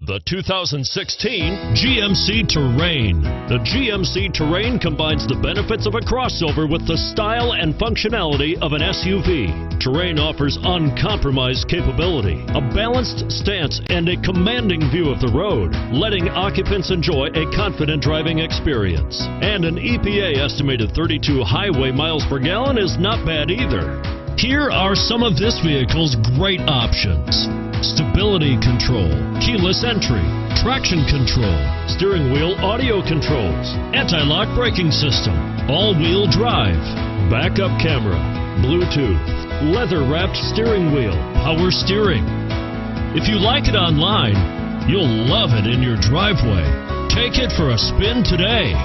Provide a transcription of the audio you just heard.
The 2016 GMC Terrain. The GMC Terrain combines the benefits of a crossover with the style and functionality of an SUV. Terrain offers uncompromised capability, a balanced stance, and a commanding view of the road, letting occupants enjoy a confident driving experience. And an EPA estimated 32 highway miles per gallon is not bad either. Here are some of this vehicle's great options: stability control, keyless entry, traction control, steering wheel audio controls, anti-lock braking system, all-wheel drive, backup camera, Bluetooth, leather-wrapped steering wheel, power steering. If you like it online, you'll love it in your driveway. Take it for a spin today.